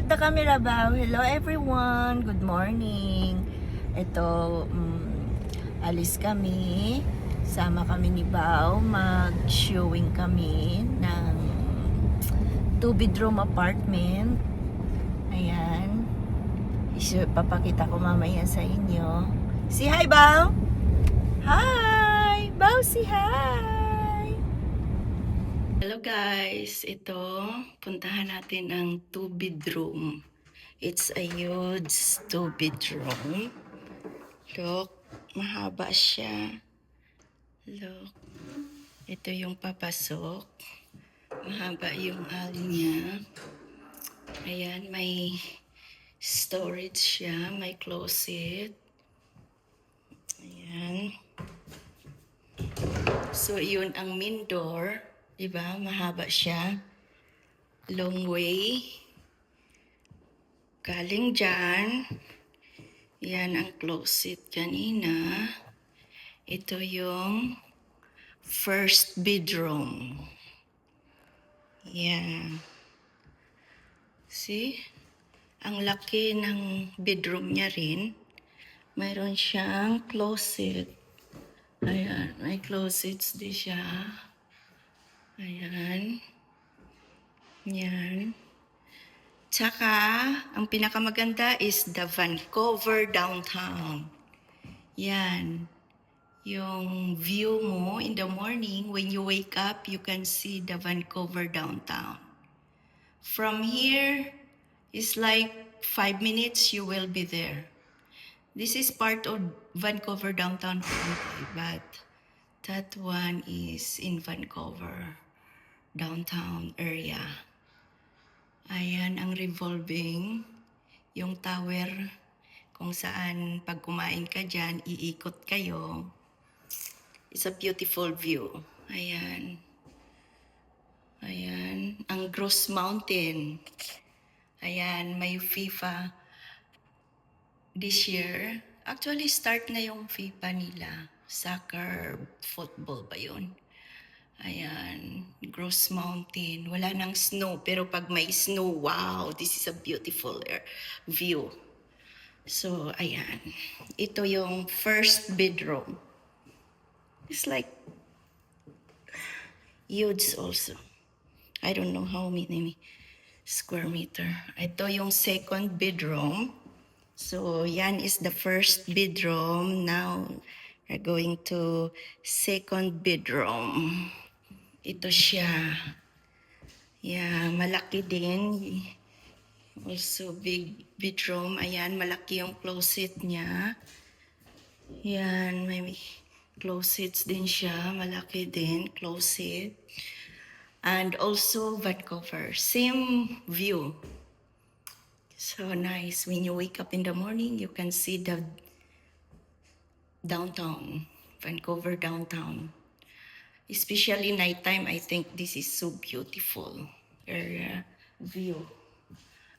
at the camera bow. Hello everyone. Good morning. Ito, alis kami. Sama kami ni Bao. Mag-showing kami ng two-bedroom apartment. Ayan. Papakita ko mamaya sa inyo. Say hi, Bao. Hi. Bao, say hi. Hello guys. Ito, puntahan natin ang two-bedroom. It's a huge two-bedroom. Look, mahaba siya. Look, ito yung papasok. Mahaba yung alley niya. Ayan, may storage siya, may closet. Ayan. So, yun ang main door. Diba? Mahaba siya. Long way. Galing dyan. Yan ang closet kanina. Ito yung first bedroom. Yan. See? Ang laki ng bedroom niya rin. Mayroon siyang closet. Ayan. May closets din siya. Ayan. Yan. Tsaka, ang pinakamaganda is the Vancouver downtown. Yan. Yung view mo in the morning, when you wake up, you can see the Vancouver downtown. From here, it's like 5 minutes, you will be there. This is part of Vancouver downtown, but that one is in Vancouver downtown area. Ayan ang revolving, yung tower kung saan pag kumain ka dyan, iikot kayo. It's a beautiful view. Ayan. Ayan. Ang Gross Mountain. Ayan, may FIFA this year. Actually, start na yung FIFA nila. Soccer, football ba yun? Ayan, Gross Mountain. Wala nang snow, pero pag may snow, wow, this is a beautiful view. So, ayan. Ito yung first bedroom. It's like huge also. I don't know how many square meter. Ito yung second bedroom. So, yan is the first bedroom. Now, we're going to second bedroom. Ito siya. Yeah, malaki din. Also, big bedroom. Ayan, malaki yung closet niya. Yan, may closets din siya. Malaki din, closet. And also Vancouver. Same view. So nice. When you wake up in the morning, you can see the downtown. Vancouver downtown. Especially nighttime, I think this is so beautiful area view.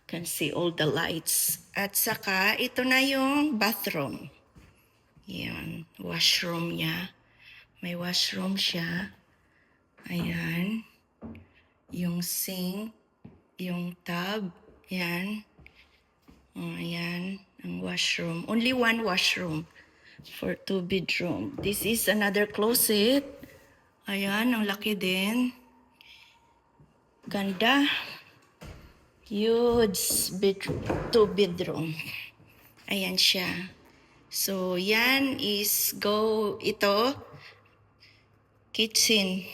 Can see all the lights. At saka, ito na yung bathroom. Yan, washroom niya. May washroom siya. Ayan. Yung sink, yung tub. Yan. Ayan, ang washroom. Only one washroom for two bedroom. This is another closet. Ayan, ang laki din. Ganda. Huge two bedroom. Ayan siya. So, yan is ito, kitchen.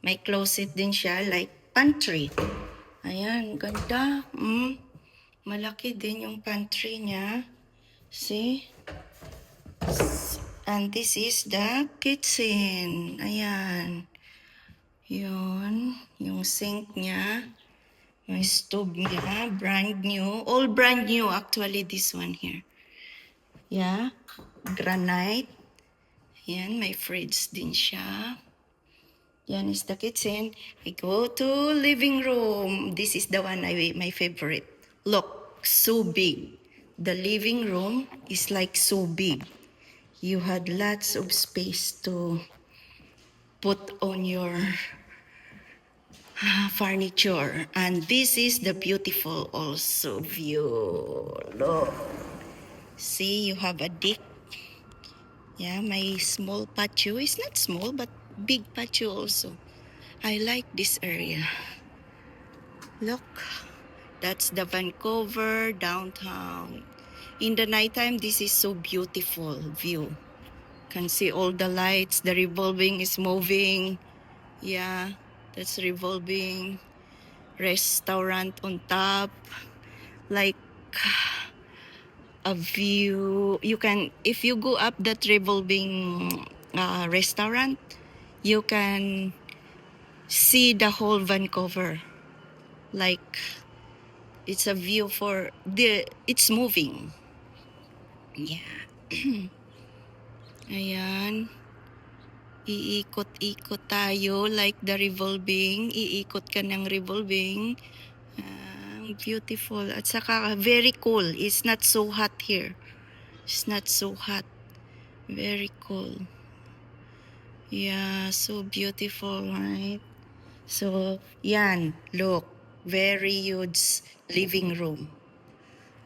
May closet din siya, like pantry. Ayan, ganda. Malaki din yung pantry niya. See? And this is the kitchen. Ayan. Yun. Yung sink niya. Yung stove niya. Brand new. All brand new actually, this one here. Yeah. Granite. Ayan. May fridge din siya. Yan is the kitchen. I go to living room. This is the one my favorite. Look, so big. The living room is like so big. You had lots of space to put on your furniture. And this is the beautiful also view. Look. See, you have a deck. Yeah, my small patio is not small, but big patio also. I like this area. Look, that's the Vancouver downtown. In the nighttime, this is so beautiful view. Can see all the lights, the revolving is moving. Yeah, that's revolving. Restaurant on top, like a view. You can, if you go up that revolving restaurant, you can see the whole Vancouver. Like it's a view for it's moving. Yeah. Ayan. Iikot-ikot tayo like the revolving. Iikot ka ng revolving. Beautiful. At saka very cool. It's not so hot here. It's not so hot. Very cool. Yeah, so beautiful, right? So, yan. Look. Very huge living room.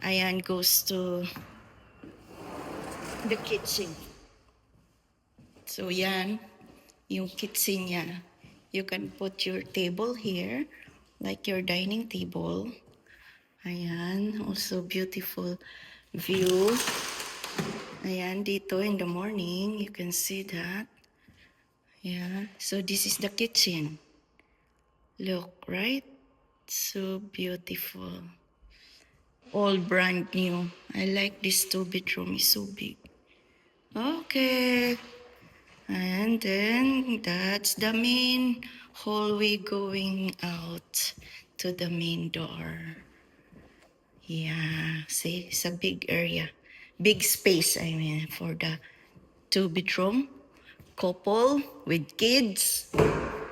Ayan goes to the kitchen. So, yan. Yung kitchen niya. You can put your table here. Like your dining table. Ayan. Also beautiful view. Ayan, dito in the morning, you can see that. Yeah, so this is the kitchen. Look, right? So beautiful. All brand new. I like this 2 bedroom, it's so big. Okay. And then that's the main hallway going out to the main door. Yeah, see, it's a big area. Big space, I mean, for the 2 bedroom. Couple with kids.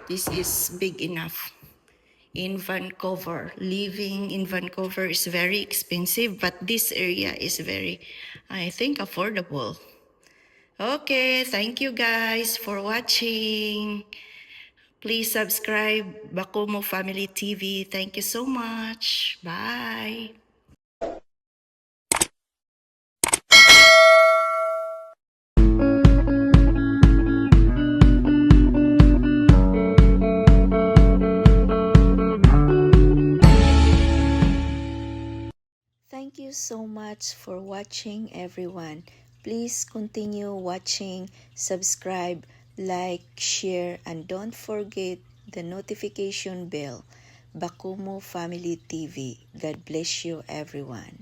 This is big enough. In Vancouver, living in Vancouver is very expensive, but this area is very, I think, affordable. Okay, thank you guys for watching. Please subscribe Bakumo Family TV. Thank you so much. Bye. Thank you so much for watching, everyone. Please continue watching, subscribe, like, share, and don't forget the notification bell. Bakumo Family TV. God bless you, everyone.